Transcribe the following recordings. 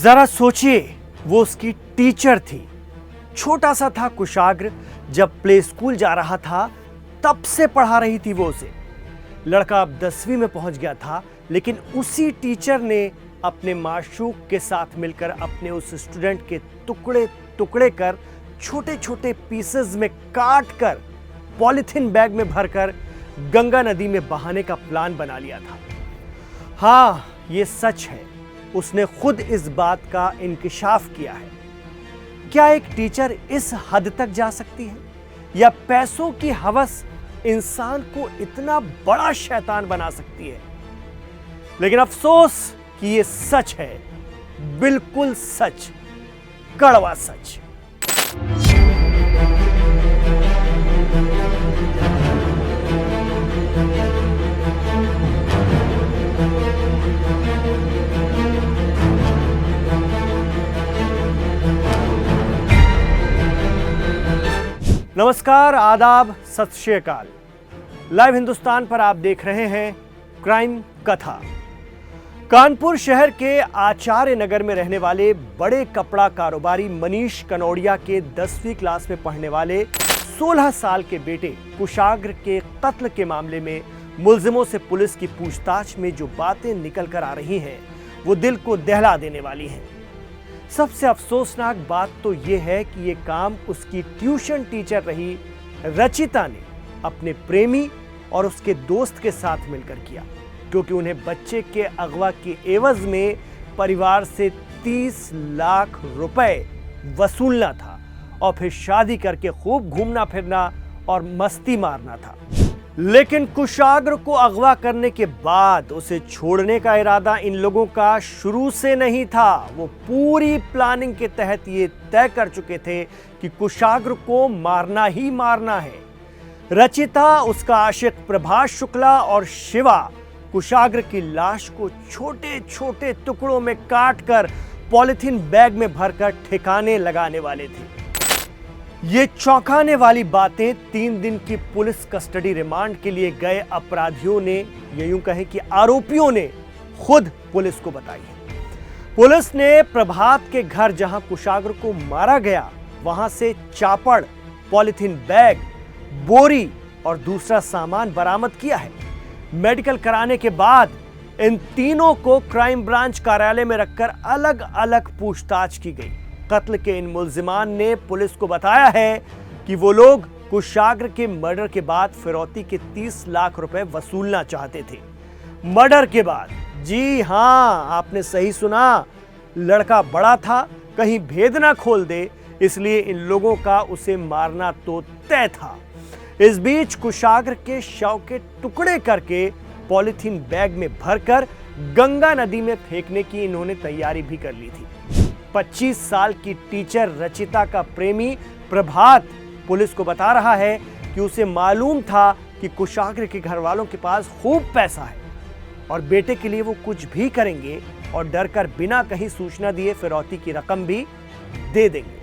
जरा सोचिए, वो उसकी टीचर थी। छोटा सा था कुशाग्र, जब प्ले स्कूल जा रहा था तब से पढ़ा रही थी वो उसे। लड़का अब 10वीं में पहुंच गया था, लेकिन उसी टीचर ने अपने माशूक के साथ मिलकर अपने उस स्टूडेंट के टुकड़े टुकड़े कर, छोटे छोटे पीसेस में काट कर, पॉलिथीन बैग में भरकर गंगा नदी में बहाने का प्लान बना लिया था। हाँ, ये सच है, उसने खुद इस बात का इंकिशाफ किया है। क्या एक टीचर इस हद तक जा सकती है, या पैसों की हवस इंसान को इतना बड़ा शैतान बना सकती है? लेकिन अफसोस कि ये सच है, बिल्कुल सच, कड़वा सच। नमस्कार, आदाब, सत श्री अकाल। लाइव हिंदुस्तान पर आप देख रहे हैं क्राइम कथा। कानपुर शहर के आचार्य नगर में रहने वाले बड़े कपड़ा कारोबारी मनीष कनौड़िया के 10वीं क्लास में पढ़ने वाले 16 साल के बेटे कुशाग्र के कत्ल के मामले में मुल्जिमों से पुलिस की पूछताछ में जो बातें निकल कर आ रही हैं, वो दिल को दहला देने वाली हैं। सबसे अफसोसनाक बात तो यह है कि यह काम उसकी ट्यूशन टीचर रही रचिता ने अपने प्रेमी और उसके दोस्त के साथ मिलकर किया, क्योंकि उन्हें बच्चे के अगवा के एवज में परिवार से 30 लाख रुपए वसूलना था और फिर शादी करके खूब घूमना फिरना और मस्ती मारना था। लेकिन कुशाग्र को अगवा करने के बाद उसे छोड़ने का इरादा इन लोगों का शुरू से नहीं था। वो पूरी प्लानिंग के तहत ये तय कर चुके थे कि कुशाग्र को मारना ही मारना है। रचिता, उसका आशिक प्रभास शुक्ला और शिवा कुशाग्र की लाश को छोटे छोटे टुकड़ों में काटकर पॉलिथीन बैग में भरकर ठिकाने लगाने वाले थे। ये चौंकाने वाली बातें 3 दिन की पुलिस कस्टडी रिमांड के लिए गए अपराधियों ने, या यूं कहें कि आरोपियों ने, खुद पुलिस को बताई है। पुलिस ने प्रभात के घर जहां कुशाग्र को मारा गया, वहां से चापड़, पॉलिथीन बैग, बोरी और दूसरा सामान बरामद किया है। मेडिकल कराने के बाद इन तीनों को क्राइम ब्रांच कार्यालय में रखकर अलग अलग पूछताछ की गई। कत्ल के इन मुल्जिमान ने पुलिस को बताया है कि वो लोग कुशाग्र के मर्डर के बाद फिरौती के 30 लाख रुपए वसूलना चाहते थे। मर्डर के बाद, जी हां, आपने सही सुना, लड़का बड़ा था, कहीं भेद ना खोल दे, इसलिए इन लोगों का उसे मारना तो तय था। इस बीच कुशाग्र के शव के टुकड़े करके पॉलिथीन बैग में भरकर गंगा नदी में फेंकने की इन्होंने तैयारी भी कर ली थी। 25 साल की टीचर रचिता का प्रेमी प्रभात पुलिस को बता रहा है कि उसे मालूम था कि कुशाग्र के घर वालों के पास खूब पैसा है और बेटे के लिए वो कुछ भी करेंगे और डर कर बिना कहीं सूचना दिए फिरौती की रकम भी दे देंगे।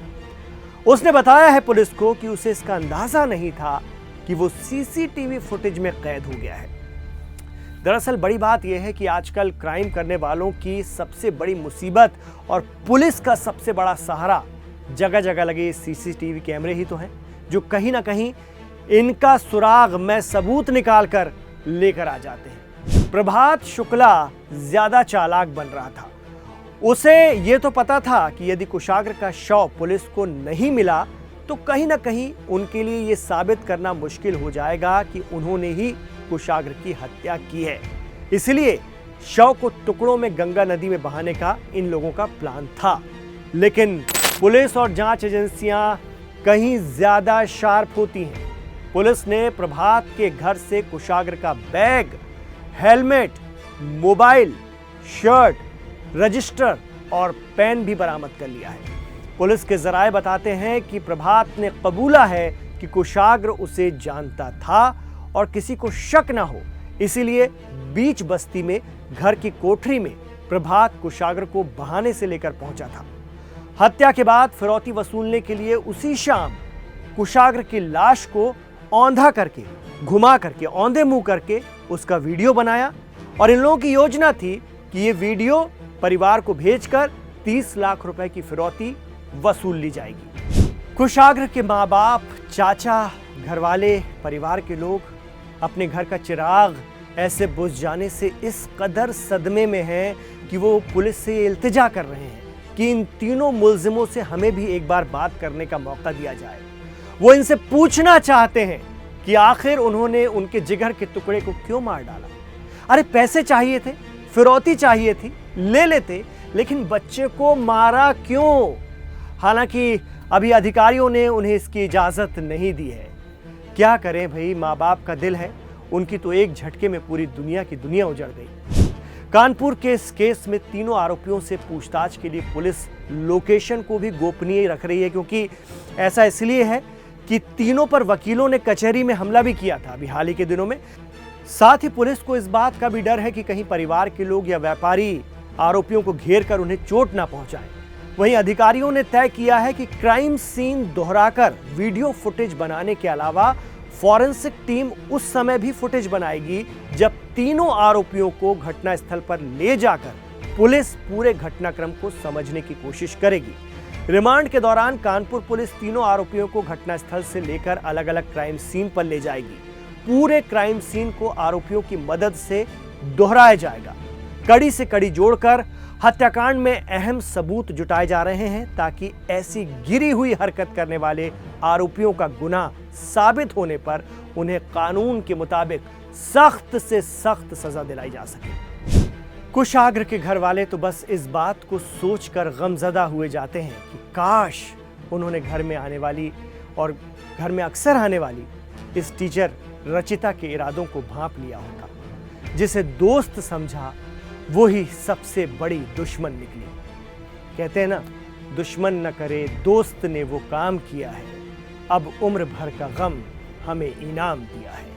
उसने बताया है पुलिस को कि उसे इसका अंदाजा नहीं था कि वो सीसीटीवी फुटेज में कैद हो गया है। दरअसल बड़ी बात यह है कि आजकल क्राइम करने वालों की सबसे बड़ी मुसीबत और पुलिस का सबसे बड़ा सहारा जगह जगह लगे सीसीटीवी कैमरे ही तो हैं, जो कहीं ना कहीं इनका सुराग में सबूत निकाल कर लेकर आ जाते हैं। प्रभात शुक्ला ज्यादा चालाक बन रहा था। उसे यह तो पता था कि यदि कुशाग्र का शव पुलिस को नहीं मिला तो कहीं ना कहीं उनके लिए यह साबित करना मुश्किल हो जाएगा कि उन्होंने ही कुशाग्र की हत्या की है। इसलिए शव को टुकड़ों में गंगा नदी में बहाने का इन लोगों का प्लान था। लेकिन पुलिस और जांच एजेंसियां कहीं ज्यादा शार्प होती हैं। पुलिस ने प्रभात के घर से कुशाग्र का bag, helmet, mobile, shirt, register और पेन भी बरामद कर लिया है। पुलिस के जराये बताते हैं कि प्रभात ने कबूला है कि कुशाग्र उसे जानता था और किसी को शक ना हो, इसीलिए बीच बस्ती में घर की कोठरी में प्रभात कुशाग्र को बहाने से लेकर पहुंचा था। हत्या के बाद फिरौती वसूलने के लिए उसी शाम कुशाग्र की लाश को औंधा करके, घुमा करके, औंधे मुंह करके उसका वीडियो बनाया और इन लोगों की योजना थी कि ये वीडियो परिवार को भेजकर 30 लाख रुपए की फिरौती वसूल ली जाएगी। कुशाग्र के माँ बाप, चाचा, घरवाले, परिवार के लोग अपने घर का चिराग ऐसे बुझ जाने से इस कदर सदमे में हैं कि वो पुलिस से इल्तिजा कर रहे हैं कि इन तीनों मुल्जिमों से हमें भी एक बार बात करने का मौका दिया जाए। वो इनसे पूछना चाहते हैं कि आखिर उन्होंने उनके जिगर के टुकड़े को क्यों मार डाला। अरे पैसे चाहिए थे, फिरौती चाहिए थी, ले लेते, लेकिन बच्चे को मारा क्यों? हालांकि अभी अधिकारियों ने उन्हें इसकी इजाजत नहीं दी है। क्या करें भाई, माँ बाप का दिल है, उनकी तो एक झटके में पूरी दुनिया की दुनिया उजड़ गई। कानपुर के इस केस में तीनों आरोपियों से पूछताछ के लिए पुलिस लोकेशन को भी गोपनीय रख रही है, क्योंकि ऐसा इसलिए है कि तीनों पर वकीलों ने कचहरी में हमला भी किया था अभी हाल ही के दिनों में। साथ ही पुलिस को इस बात का भी डर है कि कहीं परिवार के लोग या व्यापारी आरोपियों को घेर कर उन्हें चोट ना पहुंचाएं। वहीं अधिकारियों ने तय किया है कि क्राइम सीन दोहराकर वीडियो फुटेज बनाने के अलावा फॉरेंसिक टीम उस समय भी फुटेज बनाएगी जब तीनों आरोपियों को घटनास्थल पर ले जाकर पुलिस पूरे घटनाक्रम को समझने की कोशिश करेगी। रिमांड के दौरान कानपुर पुलिस तीनों आरोपियों को घटनास्थल से लेकर अलग अलग क्राइम सीन पर ले जाएगी। पूरे क्राइम सीन को आरोपियों की मदद से दोहराया जाएगा। कड़ी से कड़ी जोड़कर हत्याकांड में अहम सबूत जुटाए जा रहे हैं ताकि ऐसी गिरी हुई हरकत करने वाले आरोपियों का गुनाह साबित होने पर उन्हें कानून के मुताबिक सख्त से सख्त सजा दिलाई जा सके। कुशाग्र के घर वाले तो बस इस बात को सोचकर गमजदा हुए जाते हैं कि काश उन्होंने घर में आने वाली और घर में अक्सर आने वाली इस टीचर रचिता के इरादों को भांप लिया होता। जिसे दोस्त समझा वो ही सबसे बड़ी दुश्मन निकली। कहते हैं ना, दुश्मन न करे दोस्त ने वो काम किया है, अब उम्र भर का गम हमें इनाम दिया है।